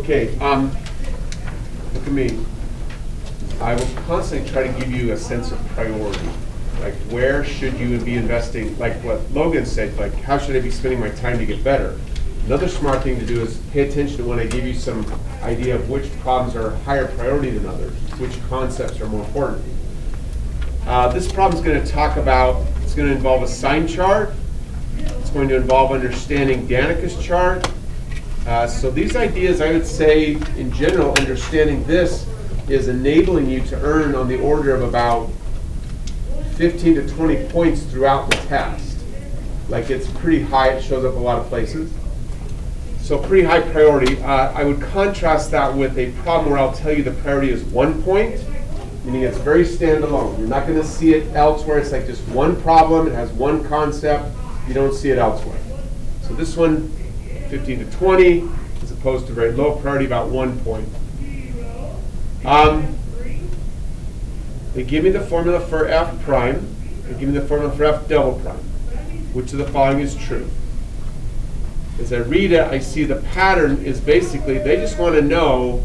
Okay, look at me. I will constantly try to give you a sense of priority. Like, where should you be investing? Like what Logan said, like, how should I be spending my time to get better? Another smart thing to do is pay attention to when I give you some idea of which problems are higher priority than others, which concepts are more important. This problem is going to talk about, it's going to involve a sign chart. It's going to involve understanding Danica's chart. So these ideas, I would say, in general, understanding this is enabling you to earn on the order of about 15 to 20 points throughout the test. Like, it's pretty high, it shows up a lot of places. So pretty high priority. I would contrast that with a problem where I'll tell you the priority is 1 point, meaning it's very standalone. You're not going to see it elsewhere. It's like just one problem, it has one concept, you don't see it elsewhere. So this one, 15 to 20, as opposed to very low priority, about 1 point. They give me the formula for f prime. They give me the formula for f double prime. Which of the following is true? As I read it, I see the pattern is basically, they just want to know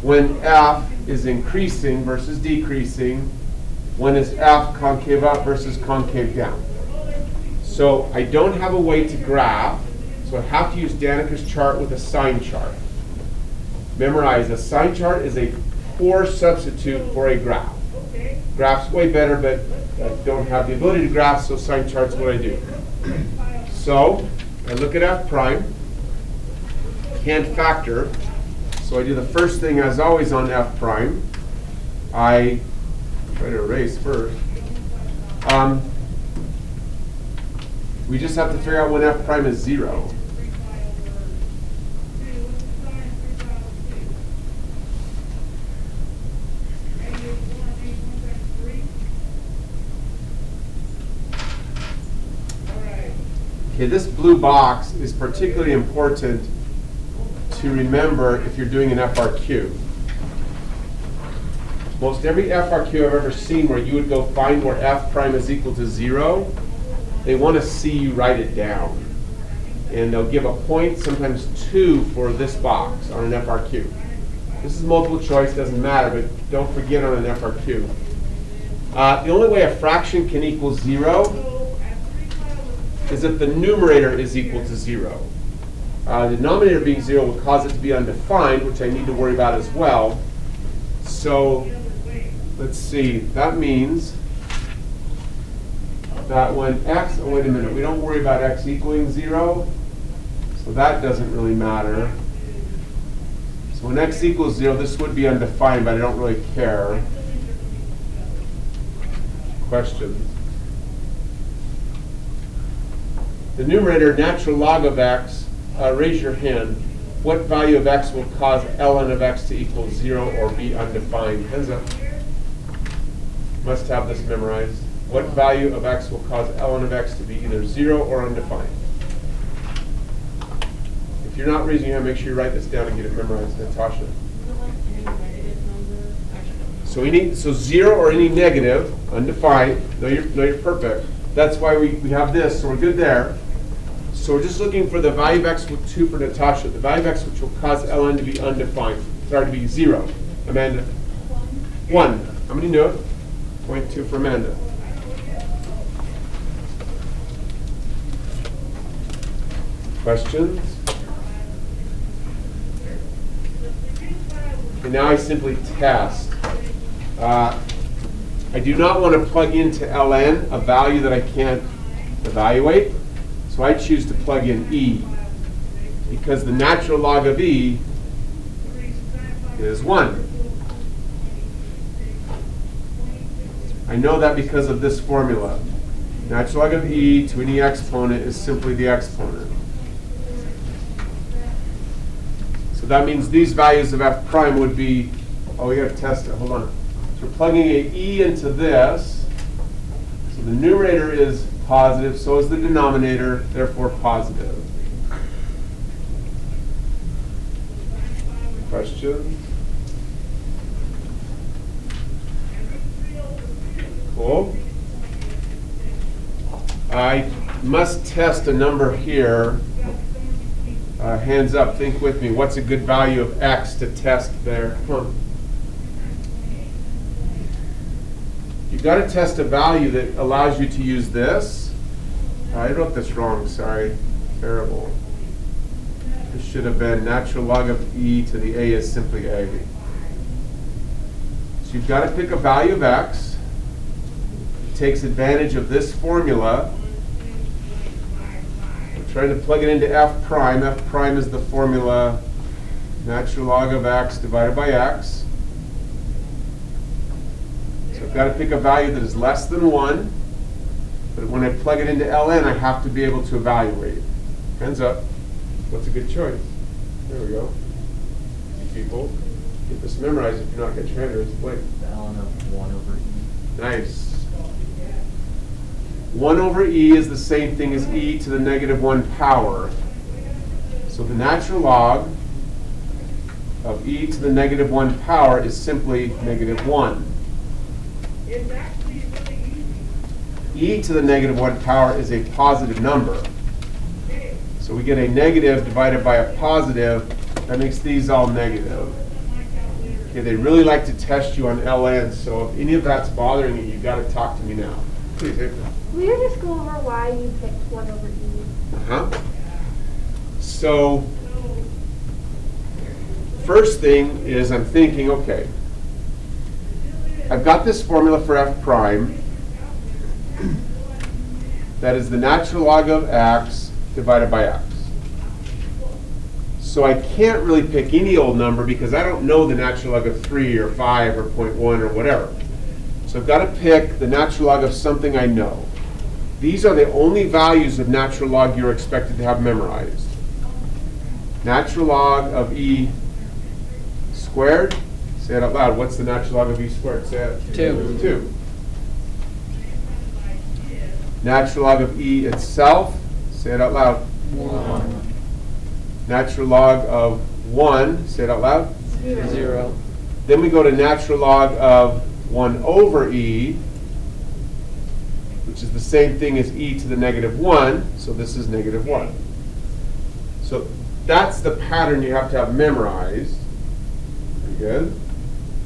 when f is increasing versus decreasing, when is f concave up versus concave down. So I don't have a way to graph, so I have to use Danica's chart with a sign chart. Memorize, a sign chart is a poor substitute for a graph. Graph's way better, but I don't have the ability to graph, so sign chart's what I do. So I look at f prime, can't factor, so I do the first thing as always on f prime. I try to erase first. We just have to figure out when f prime is 0. Okay, this blue box is particularly important to remember if you're doing an FRQ. Most every FRQ I've ever seen where you would go find where f prime is equal to 0, they want to see you write it down. And they'll give a point, sometimes 2, for this box on an FRQ. This is multiple choice, doesn't matter, but don't forget on an FRQ. The only way a fraction can equal 0 is if the numerator is equal to 0. The denominator being 0 will cause it to be undefined, which I need to worry about as well. So let's see, that means that when x, oh wait a minute, we don't worry about x equaling 0, so that doesn't really matter. So when x equals 0, this would be undefined, but I don't really care. Questions? The numerator, natural log of x, raise your hand. What value of x will cause ln of x to equal 0 or be undefined? Hands up. Must have this memorized. What value of x will cause ln of x to be either 0 or undefined? If you're not raising your hand, make sure you write this down and get it memorized. Natasha. So 0 or any negative, undefined. No, you're perfect. That's why we have this, so we're good there. So we're just looking for the value of x with 2 for Natasha. The value of x which will cause ln to be undefined. Sorry, to be 0. Amanda. 1. How many knew it? 0.2 for Amanda. Questions? And now I simply test. I do not want to plug into ln a value that I can't evaluate, so I choose to plug in e, because the natural log of e is 1. I know that because of this formula. Natural log of e to any exponent is simply the exponent. So that means these values of f prime would be, oh, we got to test it, hold on. So we're plugging a e into this. So the numerator is positive, so is the denominator, therefore positive. Questions? Cool. I must test a number here. Hands up, think with me. What's a good value of x to test there? Come on. You've got to test a value that allows you to use this. I wrote this wrong, sorry. Terrible. This should have been natural log of e to the a is simply a. So you've got to pick a value of x. It takes advantage of this formula. Trying to plug it into f prime. F prime is the formula natural log of x divided by x. So I've got to pick a value that is less than 1. But when I plug it into ln, I have to be able to evaluate. Hands up. What's a good choice? There we go. You people, get this memorized if you're not getting your hand raised. Wait. The ln of 1 over e. Nice. 1 over e is the same thing as e to the negative 1 power. So the natural log of e to the negative 1 power is simply negative 1. It's actually really easy. E to the negative 1 power is a positive number. So we get a negative divided by a positive. That makes these all negative. Okay, they really like to test you on ln, so if any of that's bothering you, you've got to talk to me now. Please, April. Will you just go over why you picked 1 over e? Uh-huh. So, first thing is I'm thinking, okay, I've got this formula for f prime. That is the natural log of x divided by x. So I can't really pick any old number because I don't know the natural log of 3 or 5 or 0.1 or whatever. So I've got to pick the natural log of something I know. These are the only values of natural log you're expected to have memorized. Natural log of e squared. Say it out loud. What's the natural log of e squared? Say it. 2. 2. Natural log of e itself. Say it out loud. 1. Natural log of 1. Say it out loud. 0. Then we go to natural log of 1 over e, which is the same thing as e to the negative 1, so this is negative 1. So that's the pattern you have to have memorized. Pretty good.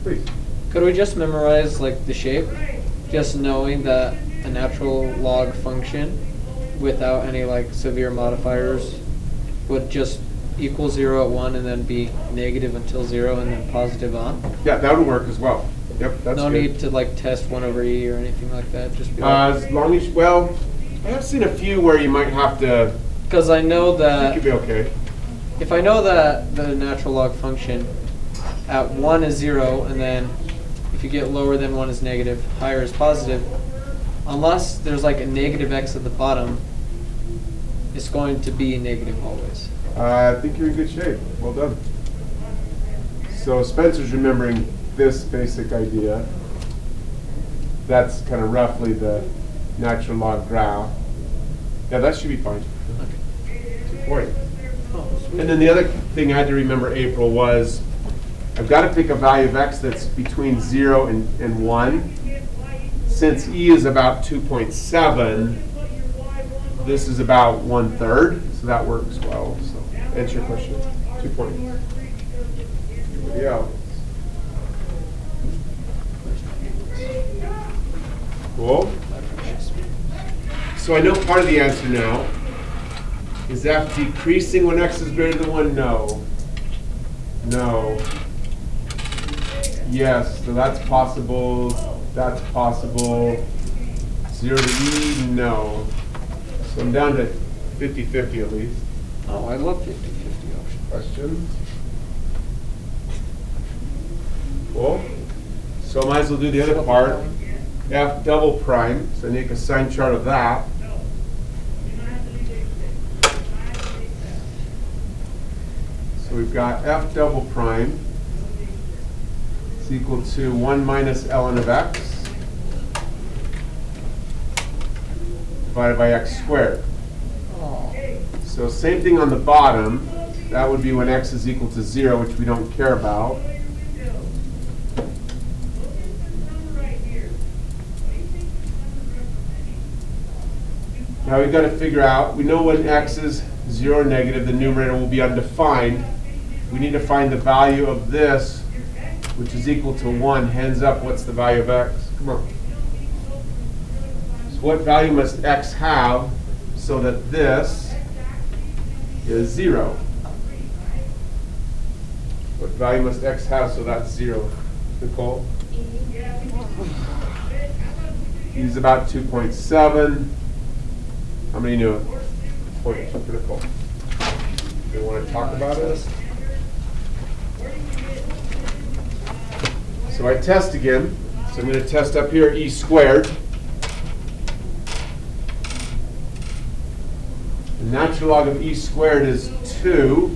Please. Could we just memorize like the shape? Just knowing that a natural log function without any like severe modifiers would just equal 0 at 1 and then be negative until 0 and then positive on? Yeah, that would work as well. Yep, that's No good. need to like test 1 over e or anything like that. Just be like, As long as, well, I have seen a few where you might have to, because I know I that think you'll be okay. if I know that the natural log function at 1 is 0 and then if you get lower than 1 is negative, higher is positive, unless there's like a negative x at the bottom, it's going to be negative always. I think you're in good shape. Well done. So Spencer's remembering this basic idea. That's kind of roughly the natural log graph. Yeah, that should be fine. Okay. 240. Oh, sweet. And then the other thing I had to remember, April, was I've got to pick a value of x that's between 0 and 1. Since e is about 2.7, this is about 1/3, so that works well. So answer your question. 2 points. Everybody else. Cool. So I know part of the answer now. Is f decreasing when x is greater than 1? No. No. Yes, so that's possible. That's possible. 0 to e? No. So I'm down to 50-50 at least. Oh, I love 50-50 option. Questions? Cool. So I might as well do the other part. F double prime. So I make a sign chart of that. So we've got f double prime is equal to 1 minus ln of x divided by x squared. Oh. So same thing on the bottom. That would be when x is equal to 0, which we don't care about. Now we've got to figure out, we know when x is 0 or negative, the numerator will be undefined. We need to find the value of this, which is equal to 1. Hands up, what's the value of x? Come on. So what value must x have so that this is 0? What value must x have so that's 0? Nicole? He's about 2.7. How many knew it? Point to Nicole. Do you want to talk about it? So I test again. So I'm going to test up here e squared. The natural log of e squared is 2.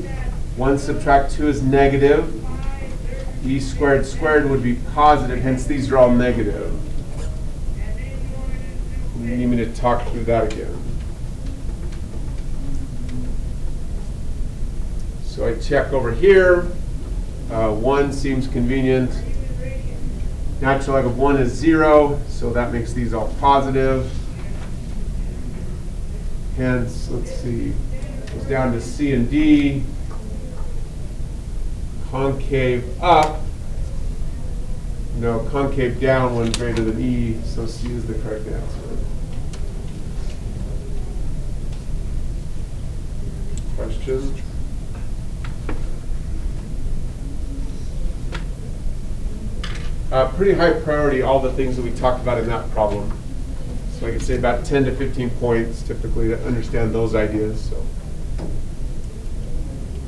1 subtract 2 is negative. E squared squared would be positive, hence these are all negative. You need me to talk through that again. So I check over here. 1 seems convenient. Natural log of 1 is 0, so that makes these all positive. Hence, let's see, goes down to C and D. Concave up. No, concave down when greater than E, so C is the correct answer. Questions? Pretty high priority, all the things that we talked about in that problem. So I could say about 10 to 15 points typically to understand those ideas. So.